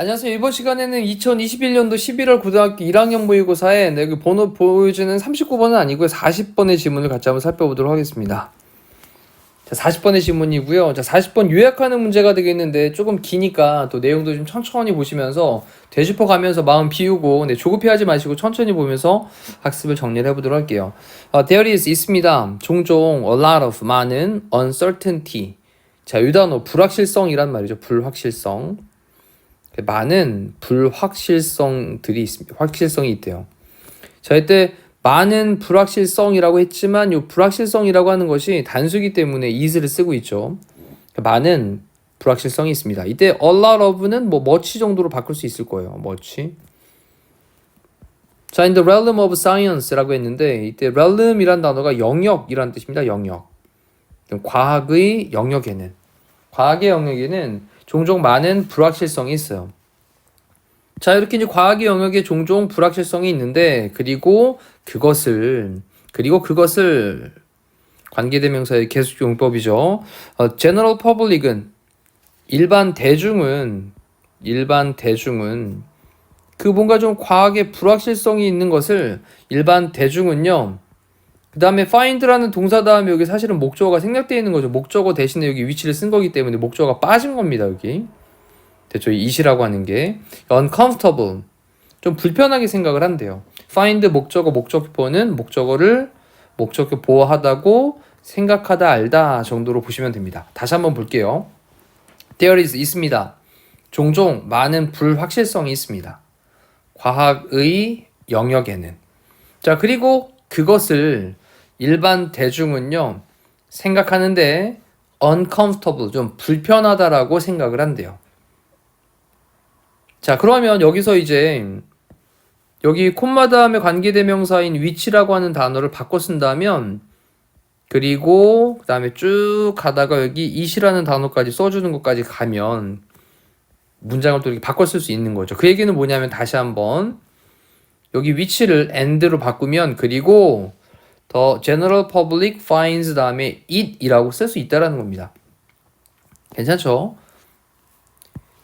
안녕하세요. 이번 시간에는 2021년도 11월 고등학교 1학년 모의고사에 그 번호 보여주는 39번은 아니고요. 40번의 지문을 같이 한번 살펴보도록 하겠습니다. 자, 40번의 지문이고요. 자, 40번 요약하는 문제가 되겠는데 조금 기니까 또 내용도 좀 천천히 보시면서 되짚어 가면서 마음 비우고 조급해하지 마시고 천천히 보면서 학습을 정리를 해보도록 할게요. There is 있습니다. 종종 a lot of 많은 uncertainty. 자, 이 단어 불확실성이란 말이죠. 불확실성. 많은 불확실성들이 있습니다. 확실성이 있대요. 자, 이때 많은 불확실성이라고 했지만 이 불확실성이라고 하는 것이 단수기 때문에 is를 쓰고 있죠. 많은 불확실성이 있습니다. 이때 a lot of는 much 정도로 바꿀 수 있을 거예요. much. 자, in the realm of science라고 했는데 이때 realm이란 단어가 영역이란 뜻입니다. 영역. 과학의 영역에는 종종 많은 불확실성이 있어요. 자, 이렇게 이제 과학의 영역에 종종 불확실성이 있는데, 그리고 그것을 관계대명사의 계속 용법이죠. general public은 일반 대중은 그 뭔가 좀 과학의 불확실성이 있는 것을 일반 대중은요. 그 다음에 find라는 동사 다음에 여기 사실은 목적어가 생략되어 있는 거죠. 목적어 대신에 여기 위치를 쓴 거기 때문에 목적어가 빠진 겁니다. 여기 대체 it이라고 하는 게 uncomfortable 좀 불편하게 생각을 한대요. find 목적어는 목적어를 목적어 보호하다고 생각하다 알다 정도로 보시면 됩니다. 다시 한번 볼게요. There is 있습니다. 종종 많은 불확실성이 있습니다. 과학의 영역에는. 자, 그리고 그것을 일반 대중은요 생각하는데 uncomfortable 좀 불편하다라고 생각을 한대요. 자, 그러면 여기서 이제 여기 콤마 다음에 관계대명사인 which라고 하는 단어를 바꿔 쓴다면 그리고 그 다음에 쭉 가다가 여기 it이라는 단어까지 써주는 것까지 가면 문장을 또 이렇게 바꿔 쓸 수 있는 거죠. 그 얘기는 뭐냐면 다시 한번 여기 which를 and로 바꾸면 그리고 the general public finds 다음에 it이라고 쓸 수 있다라는 겁니다. 괜찮죠?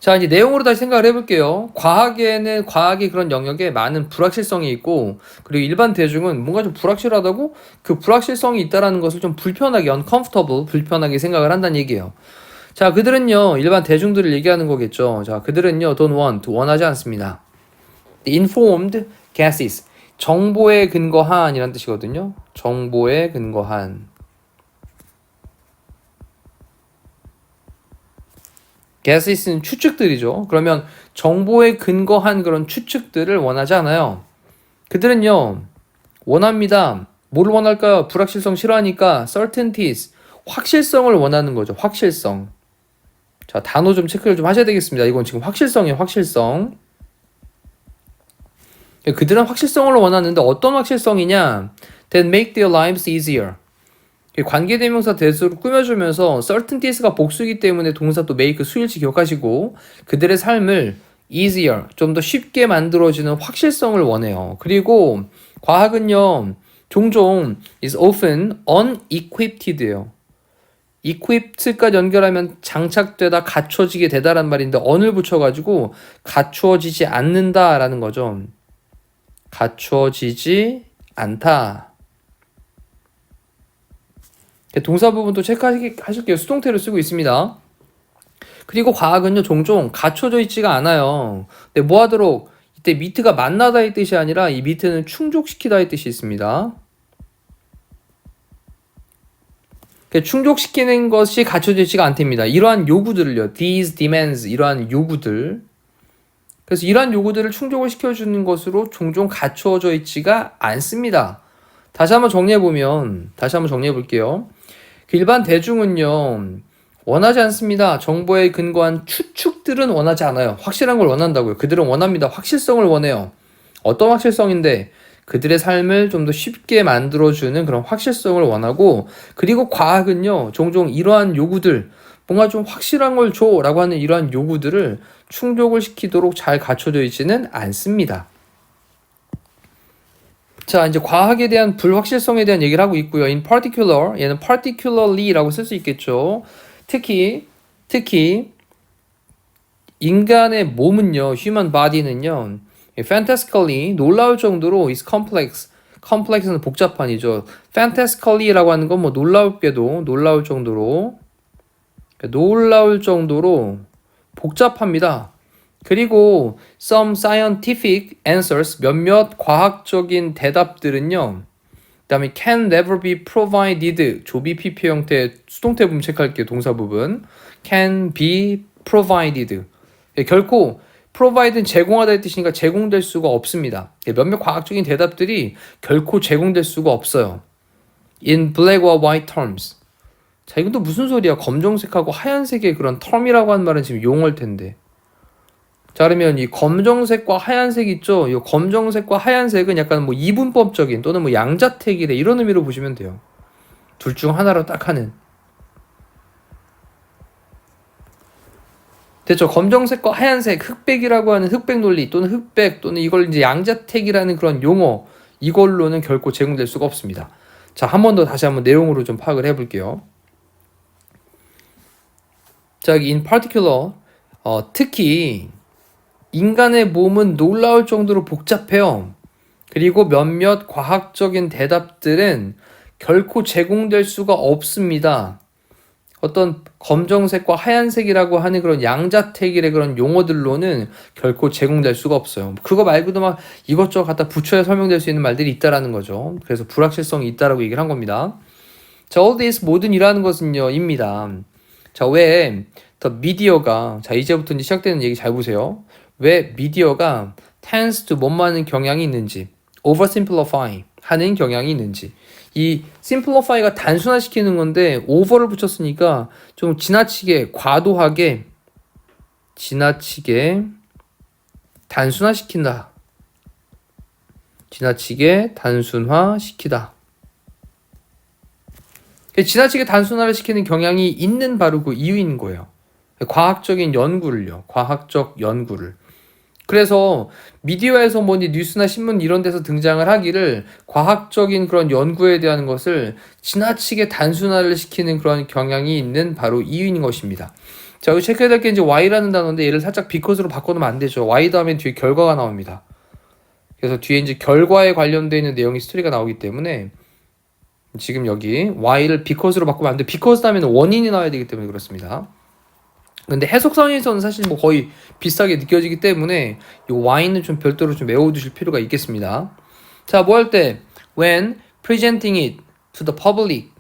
자, 이제 내용으로 다시 생각을 해볼게요. 과학의 그런 영역에 많은 불확실성이 있고, 그리고 일반 대중은 뭔가 좀 불확실하다고 그 불확실성이 있다라는 것을 좀 불편하게, uncomfortable, 불편하게 생각을 한다는 얘기예요. 자, 그들은요, 일반 대중들을 얘기하는 거겠죠. 자, 그들은요, don't want, 원하지 않습니다. The informed guesses, 정보에 근거한 이란 뜻이거든요. 정보에 근거한. guesses는 추측들이죠. 그러면 정보에 근거한 그런 추측들을 원하지 않아요. 그들은요, 원합니다. 뭘 원할까요? 불확실성 싫어하니까 certainties, 확실성을 원하는 거죠. 확실성. 자, 단어 좀 체크를 좀 하셔야 되겠습니다. 이건 지금 확실성이에요. 확실성. 그들은 확실성을 원하는데 어떤 확실성이냐? That make their lives easier. 관계대명사 대수로 꾸며주면서 certainties가 복수이기 때문에 동사 또 make 수일치 기억하시고 그들의 삶을 easier, 좀 더 쉽게 만들어지는 확실성을 원해요. 그리고 과학은요, 종종 is often unequipped예요. equipped까지 연결하면 장착되다, 갖춰지게 되다란 말인데 on을 붙여가지고 갖추어지지 않는다라는 거죠. 갖추어지지 않다. 동사 부분도 체크하실게요. 수동태로 쓰고 있습니다. 그리고 과학은요, 종종 갖춰져 있지가 않아요. 근데 뭐 하도록, 이때 meet가 만나다의 뜻이 아니라 이 meet는 충족시키다의 뜻이 있습니다. 충족시키는 것이 갖춰져 있지가 않답니다. 이러한 요구들을요, these demands, 이러한 요구들. 그래서 이러한 요구들을 충족을 시켜주는 것으로 종종 갖춰져 있지가 않습니다. 다시 한번 정리해 볼게요. 일반 대중은요, 원하지 않습니다. 정보에 근거한 추측들은 원하지 않아요. 확실한 걸 원한다고요. 그들은 원합니다. 확실성을 원해요. 어떤 확실성인데? 그들의 삶을 좀 더 쉽게 만들어주는 그런 확실성을 원하고, 그리고 과학은요, 종종 이러한 요구들, 뭔가 좀 확실한 걸 줘 라고 하는 이러한 요구들을 충족을 시키도록 잘 갖춰져 있지는 않습니다. 자, 이제 과학에 대한 불확실성에 대한 얘기를 하고 있고요. In particular, 얘는 particularly라고 쓸 수 있겠죠. 특히 인간의 몸은요, human body는요, fantastically 놀라울 정도로 is complex. complex는 복잡한이죠. fantastically라고 하는 건 뭐 놀라울 정도로 복잡합니다. 그리고 some scientific answers 몇몇 과학적인 대답들은요. 그다음에 can never be provided 조비 PP 형태 수동태 부분 체크할게요. 동사 부분 can be provided 결코 provide는 제공하다의 뜻이니까 제공될 수가 없습니다. 몇몇 과학적인 대답들이 결코 제공될 수가 없어요. In black or white terms. 자, 이건 또 무슨 소리야? 검정색하고 하얀색의 그런 term이라고 하는 말은 지금 용어일 텐데. 자, 그러면 이 검정색과 하얀색 있죠? 이 검정색과 하얀색은 약간 뭐 이분법적인 또는 뭐 양자택일의 이런 의미로 보시면 돼요. 둘 중 하나로 딱 하는. 됐죠? 검정색과 하얀색, 흑백이라고 하는 흑백 논리 또는 흑백 또는 이걸 이제 양자택이라는 그런 용어 이걸로는 결코 제공될 수가 없습니다. 자, 한 번 더 다시 한번 내용으로 좀 파악을 해볼게요. 자, 여기 in particular 특히 인간의 몸은 놀라울 정도로 복잡해요. 그리고 몇몇 과학적인 대답들은 결코 제공될 수가 없습니다. 어떤 검정색과 하얀색이라고 하는 그런 양자택일의 그런 용어들로는 결코 제공될 수가 없어요. 그거 말고도 막 이것저것 갖다 붙여야 설명될 수 있는 말들이 있다라는 거죠. 그래서 불확실성이 있다라고 얘기를 한 겁니다. 자, all this 모든 이라는 것은요, 입니다. 자, 왜 더 미디어가 자, 이제부터 이제 시작되는 얘기 잘 보세요. 왜 미디어가 tends to 뭐뭐하는 경향이 있는지 oversimplify 하는 경향이 있는지 이 simplify가 단순화시키는 건데 over를 붙였으니까 좀 지나치게 과도하게 단순화시킨다. 지나치게 단순화시키다. 지나치게 단순화를 시키는 경향이 있는 바로 그 이유인 거예요. 과학적 연구를. 그래서 미디어에서 뭐니 뉴스나 신문 이런 데서 등장을 하기를 과학적인 그런 연구에 대한 것을 지나치게 단순화를 시키는 그런 경향이 있는 바로 이유인 것입니다. 자, 여기 체크해야 될 게 이제 Y라는 단어인데 얘를 살짝 because로 바꿔놓으면 안 되죠. Y 다음에 뒤에 결과가 나옵니다. 그래서 뒤에 이제 결과에 관련되어 있는 내용이 스토리가 나오기 때문에 지금 여기 Y를 because로 바꾸면 안 돼. because 다음에는 원인이 나와야 되기 때문에 그렇습니다. 근데 해석상에서는 사실 뭐 거의 비슷하게 느껴지기 때문에 이 Y는 좀 별도로 좀 외워두실 필요가 있겠습니다. 자, 뭐 할 때 when presenting it to the public.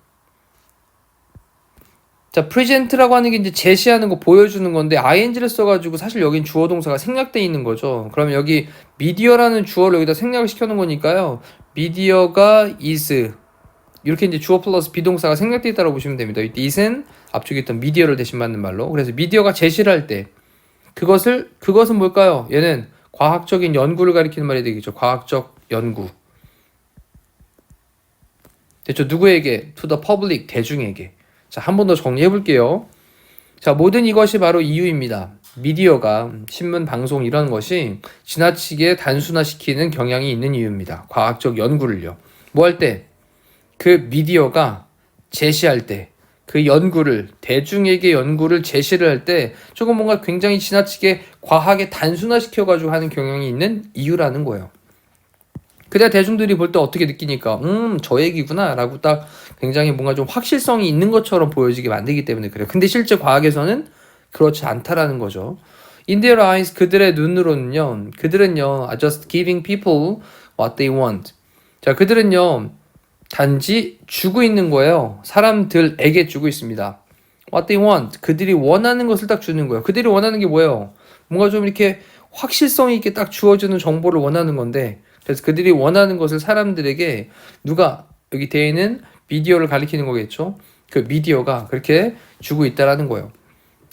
자, present라고 하는 게 이제 제시하는 거 보여주는 건데 ing를 써가지고 사실 여긴 주어 동사가 생략되어 있는 거죠. 그러면 여기 media라는 주어를 여기다 생략을 시켜놓은 거니까요. media가 is 이렇게 이제 주어 플러스 비동사가 생략되어 있다고 보시면 됩니다. 이 it은 앞쪽에 있던 미디어를 대신 받는 말로. 그래서 미디어가 제시를 할 때 그것은 뭘까요? 얘는 과학적인 연구를 가리키는 말이 되겠죠. 과학적 연구. 됐죠? 누구에게? To the public, 대중에게. 자, 한 번 더 정리해 볼게요. 자, 모든 이것이 바로 이유입니다. 미디어가 신문, 방송 이런 것이 지나치게 단순화시키는 경향이 있는 이유입니다. 과학적 연구를요. 뭐 할 때? 그 미디어가 제시할 때, 그 연구를, 대중에게 연구를 제시를 할 때 조금 뭔가 굉장히 지나치게 과하게 단순화시켜가지고 하는 경향이 있는 이유라는 거예요. 그래야 대중들이 볼 때 어떻게 느끼니까, 저 얘기구나 라고 딱 굉장히 뭔가 좀 확실성이 있는 것처럼 보여지게 만들기 때문에 그래요. 근데 실제 과학에서는 그렇지 않다라는 거죠. In their eyes, 그들의 눈으로는요, 그들은요, are just giving people what they want. 자, 그들은요, 단지 주고 있는 거예요. 사람들에게 주고 있습니다. What they want. 그들이 원하는 것을 딱 주는 거예요. 그들이 원하는 게 뭐예요? 뭔가 좀 이렇게 확실성 있게 딱 주어주는 정보를 원하는 건데, 그래서 그들이 원하는 것을 사람들에게 누가 여기 되어 있는 미디어를 가리키는 거겠죠. 그 미디어가 그렇게 주고 있다라는 거예요.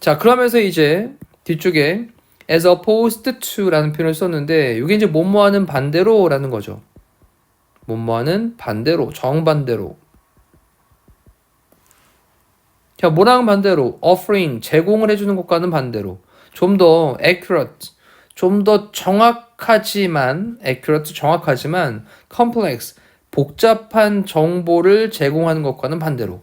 자, 그러면서 이제 뒤쪽에 as opposed to라는 표현을 썼는데 이게 이제 뭐뭐하는 반대로라는 거죠. 뭐뭐하는 반대로, 정반대로. 자, 뭐랑 반대로? offering, 제공을 해주는 것과는 반대로. 좀 더 accurate, 좀 더 정확한 accurate, 정확하지만 complex, 복잡한 정보를 제공하는 것과는 반대로.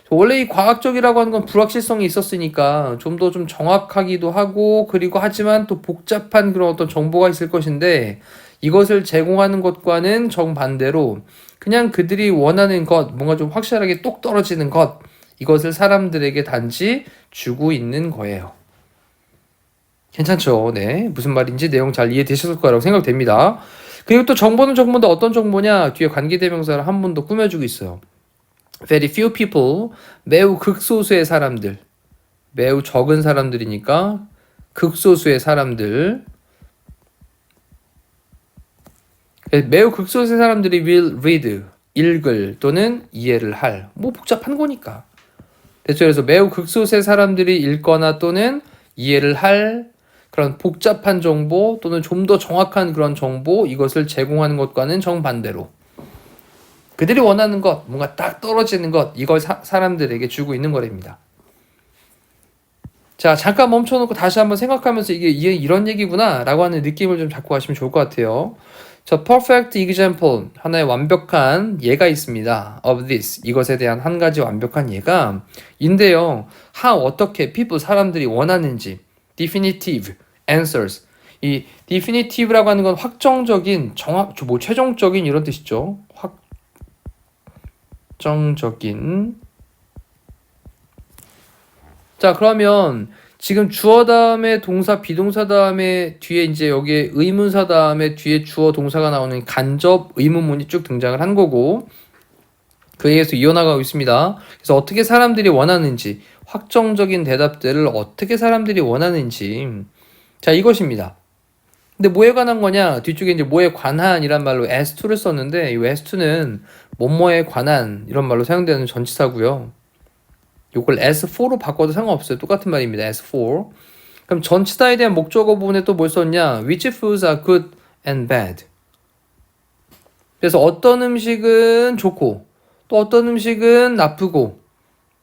원래 이 과학적이라고 하는 건 불확실성이 있었으니까 좀 더 좀 정확하기도 하고 그리고 하지만 또 복잡한 그런 어떤 정보가 있을 것인데 이것을 제공하는 것과는 정반대로 그냥 그들이 원하는 것, 뭔가 좀 확실하게 똑 떨어지는 것, 이것을 사람들에게 단지 주고 있는 거예요. 괜찮죠? 네. 무슨 말인지 내용 잘 이해되셨을 거라고 생각됩니다. 그리고 또 정보는 정보인데 어떤 정보냐? 뒤에 관계대명사를 한 번 더 꾸며주고 있어요. Very few people, 매우 극소수의 사람들, 매우 적은 사람들이니까 극소수의 사람들, 매우 극소수의 사람들이 will read, 읽을 또는 이해를 할, 뭐 복잡한 거니까. 대체 그래서 매우 극소수의 사람들이 읽거나 또는 이해를 할 그런 복잡한 정보 또는 좀 더 정확한 그런 정보, 이것을 제공하는 것과는 정반대로 그들이 원하는 것, 뭔가 딱 떨어지는 것, 이걸 사람들에게 주고 있는 거랍니다. 자, 잠깐 멈춰놓고 다시 한번 생각하면서 이게 이런 얘기구나 라고 하는 느낌을 좀 잡고 가시면 좋을 것 같아요. 자, perfect example, 하나의 완벽한 예가 있습니다. of this, 이것에 대한 한 가지 완벽한 예가 인데요. how, 어떻게 people, 사람들이 원하는지 definitive answers, 이 definitive라고 하는 건 확정적인, 최종적인 이런 뜻이죠. 확정적인. 자, 그러면 지금 주어 다음에 동사, 비동사 다음에 뒤에 이제 여기에 의문사 다음에 뒤에 주어 동사가 나오는 간접 의문문이 쭉 등장을 한 거고 그에 의해서 이어나가고 있습니다. 그래서 어떻게 사람들이 원하는지, 확정적인 대답들을 어떻게 사람들이 원하는지, 자, 이것입니다. 근데 뭐에 관한 거냐? 뒤쪽에 이제 뭐에 관한이란 말로 as2를 썼는데 이 as2는 뭐뭐에 관한 이런 말로 사용되는 전치사고요. 이걸 as4로 바꿔도 상관없어요. 똑같은 말입니다. as4. 그럼 전치사에 대한 목적어 부분에 또 뭘 썼냐? Which foods are good and bad? 그래서 어떤 음식은 좋고 또 어떤 음식은 나쁘고,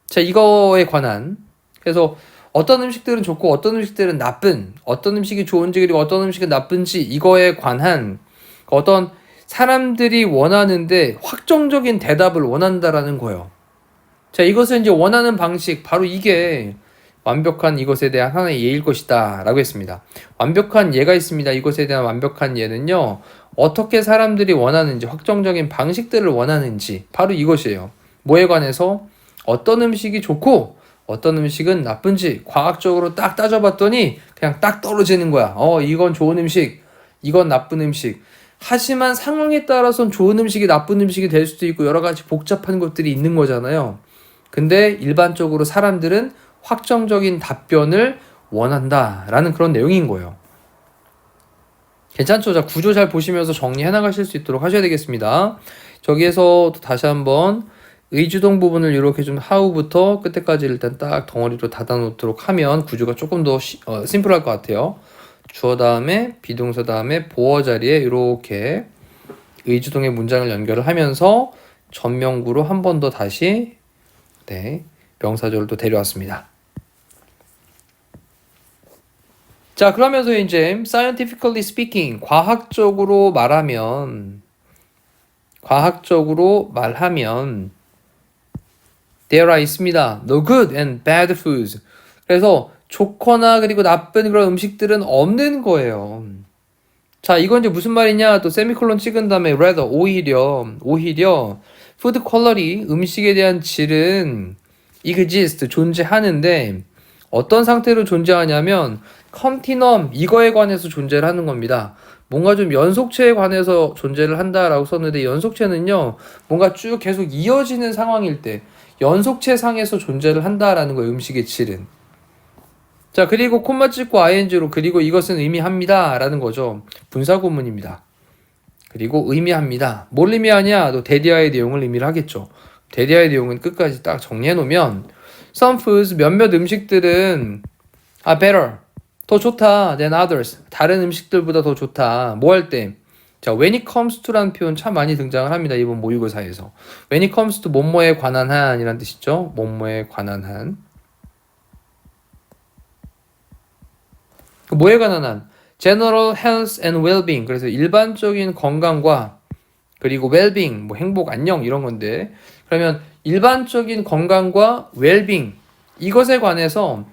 자, 이거에 관한. 그래서 어떤 음식들은 좋고 어떤 음식들은 나쁜, 어떤 음식이 좋은지 그리고 어떤 음식은 나쁜지 이거에 관한 어떤 사람들이 원하는데 확정적인 대답을 원한다라는 거예요. 자, 이것을 이제 원하는 방식, 바로 이게 완벽한 이것에 대한 하나의 예일 것이다 라고 했습니다. 완벽한 예가 있습니다. 이것에 대한 완벽한 예는요, 어떻게 사람들이 원하는지, 확정적인 방식들을 원하는지, 바로 이것이에요. 뭐에 관해서 어떤 음식이 좋고 어떤 음식은 나쁜지 과학적으로 딱 따져봤더니 그냥 딱 떨어지는 거야. 이건 좋은 음식, 이건 나쁜 음식. 하지만 상황에 따라서는 좋은 음식이 나쁜 음식이 될 수도 있고 여러 가지 복잡한 것들이 있는 거잖아요. 근데 일반적으로 사람들은 확정적인 답변을 원한다라는 그런 내용인 거예요. 괜찮죠? 자, 구조 잘 보시면서 정리해 나가실 수 있도록 하셔야 되겠습니다. 저기에서 또 다시 한번 의주동 부분을 이렇게 좀 하우부터 끝에까지 일단 딱 덩어리로 닫아 놓도록 하면 구조가 조금 더 심플할 것 같아요. 주어 다음에 비동사 다음에 보어 자리에 이렇게 의주동의 문장을 연결을 하면서 전명구로 한 번 더 다시 명사절을 또 데려왔습니다. 자, 그러면서 이제 scientifically speaking, 과학적으로 말하면 there are 있습니다. No good and bad foods. 그래서 좋거나 그리고 나쁜 그런 음식들은 없는 거예요. 자, 이건 이제 무슨 말이냐? 또 세미콜론 찍은 다음에 rather, 오히려 food quality, 음식에 대한 질은 exist, 존재하는데 어떤 상태로 존재하냐면 컨티넘, 이거에 관해서 존재를 하는 겁니다. 뭔가 좀 연속체에 관해서 존재를 한다라고 썼는데 연속체는요, 뭔가 쭉 계속 이어지는 상황일 때 연속체 상에서 존재를 한다라는 거예요. 음식의 질은. 자, 그리고 콤마 찍고 ing로 그리고 이것은 의미합니다 라는 거죠. 분사구문입니다. 그리고 의미합니다. 뭘 의미하냐? 또 대디아의 내용을 의미를 하겠죠. 대디아의 내용은 끝까지 딱 정리해 놓으면 some foods, 몇몇 음식들은 are better, 더 좋다 than others, 다른 음식들보다 더 좋다. 뭐 할 때? 자, when it comes to라는 표현 참 많이 등장을 합니다. 이번 모의고사에서. when it comes to 뭐뭐에 관한 한 이란 뜻이죠. 뭐뭐에 관한 한. 뭐에 관한 한? general health and well-being. 그래서 일반적인 건강과 그리고 well-being, 뭐 행복, 안녕 이런 건데 그러면 일반적인 건강과 well-being 이것에 관해서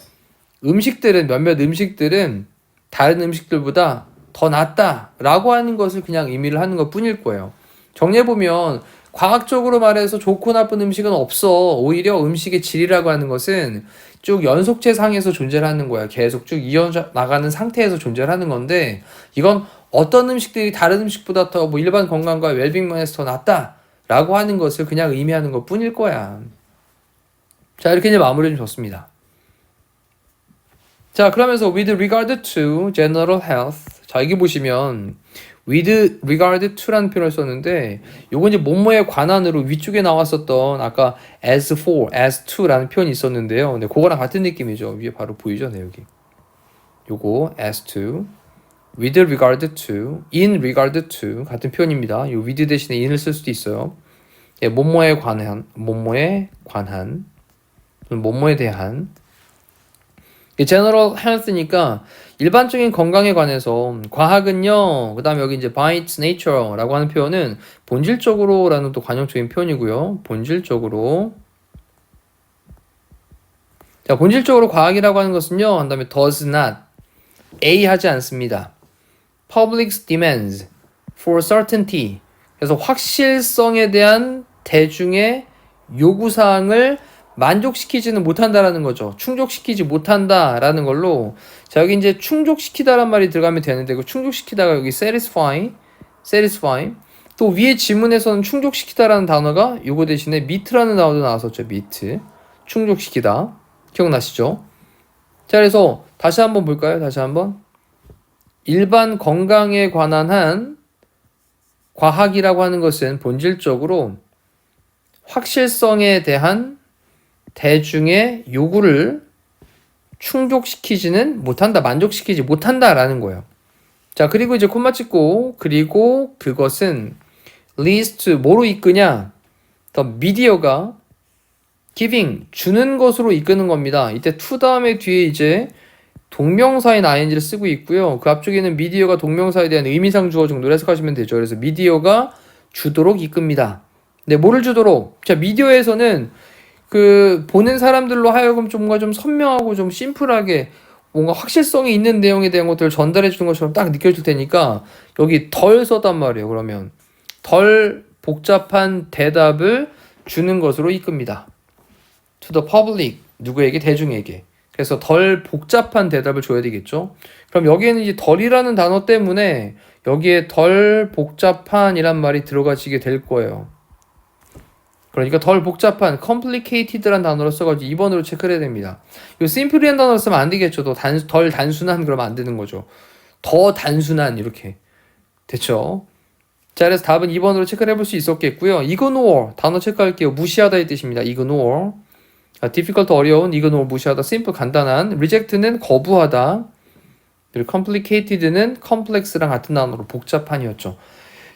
음식들은 몇몇 음식들은 다른 음식들보다 더 낫다라고 하는 것을 그냥 의미를 하는 것 뿐일 거예요. 정리해보면 과학적으로 말해서 좋고 나쁜 음식은 없어. 오히려 음식의 질이라고 하는 것은 쭉 연속체 상에서 존재를 하는 거야. 계속 쭉 이어나가는 상태에서 존재를 하는 건데 이건 어떤 음식들이 다른 음식보다 더 뭐 일반 건강과 웰빙면에서 더 낫다라고 하는 것을 그냥 의미하는 것 뿐일 거야. 자, 이렇게 이제 마무리 좀 줬습니다. 자, 그러면서 with regard to general health. 자, 여기 보시면 with regard to라는 표현을 썼는데 요건 이제 뭐뭐에 관한으로 위쪽에 나왔었던 아까 as for, as to라는 표현이 있었는데요. 근데 그거랑 같은 느낌이죠. 위에 바로 보이죠? 네, 여기. 요거 as to, with regard to, in regard to 같은 표현입니다. 요 with 대신에 in을 쓸 수도 있어요. 예, 뭐뭐에 관한, 뭐뭐에 관한, 뭐뭐에 대한 general health니까 일반적인 건강에 관해서 과학은요, 그 다음에 여기 이제 by its nature라고 하는 표현은 본질적으로 라는 또 관용적인 표현이고요. 본질적으로. 자, 본질적으로 과학이라고 하는 것은요, 한 다음에 does not, A 하지 않습니다. public demands for certainty. 그래서 확실성에 대한 대중의 요구사항을 만족시키지는 못한다라는 거죠. 충족시키지 못한다라는 걸로 자 여기 이제 충족시키다란 말이 들어가면 되는데 그 충족시키다가 여기 satisfy 또 위에 지문에서는 충족시키다라는 단어가 요거 대신에 meet라는 단어도 나왔었죠. meet 충족시키다 기억나시죠? 자 그래서 다시 한번 볼까요? 다시 한번 일반 건강에 관한 한 과학이라고 하는 것은 본질적으로 확실성에 대한 대중의 요구를 충족시키지는 못한다, 만족시키지 못한다라는 거예요. 자, 그리고 이제 콤마 찍고, 그리고 그것은 leads to 뭐로 이끄냐? 더 미디어가 giving, 주는 것으로 이끄는 겁니다. 이때 to 다음에 뒤에 이제 동명사인 ing를 쓰고 있고요. 그 앞쪽에는 미디어가 동명사에 대한 의미상 주어 정도로 해석하시면 되죠. 그래서 미디어가 주도록 이끕니다. 네, 뭐를 주도록? 자, 미디어에서는 그 보는 사람들로 하여금 좀 뭔가 좀 선명하고 좀 심플하게 뭔가 확실성이 있는 내용에 대한 것들을 전달해 주는 것처럼 딱 느껴질 테니까 여기 덜 썼단 말이에요. 그러면 덜 복잡한 대답을 주는 것으로 이끕니다. To the public, 누구에게? 대중에게. 그래서 덜 복잡한 대답을 줘야 되겠죠. 그럼 여기에는 이제 덜이라는 단어 때문에 여기에 덜 복잡한이란 말이 들어가지게 될 거예요. 그러니까 덜 복잡한 complicated란 단어로 써가지고 2번으로 체크를 해야 됩니다. 이 simply란 단어로 쓰면 안 되겠죠. 덜 단순한 그러면 안 되는 거죠. 더 단순한 이렇게 됐죠. 자 그래서 답은 2번으로 체크를 해볼 수 있었겠고요. ignore 단어 체크할게요. 무시하다의 뜻입니다. ignore difficult 어려운, ignore 무시하다, simple 간단한, reject는 거부하다, 그리고 complicated는 complex랑 같은 단어로 복잡한이었죠.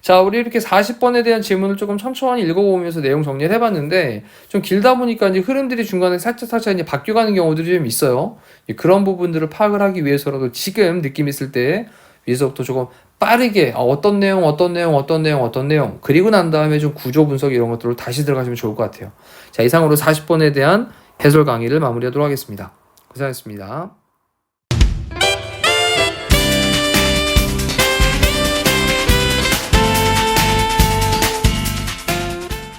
자, 우리 이렇게 40번에 대한 질문을 조금 천천히 읽어보면서 내용 정리를 해봤는데, 좀 길다 보니까 이제 흐름들이 중간에 살짝 이제 바뀌어가는 경우들이 좀 있어요. 그런 부분들을 파악을 하기 위해서라도 지금 느낌 있을 때, 위에서부터 조금 빠르게, 어떤 내용, 그리고 난 다음에 좀 구조 분석 이런 것들을 다시 들어가시면 좋을 것 같아요. 자, 이상으로 40번에 대한 해설 강의를 마무리하도록 하겠습니다. 고생하셨습니다.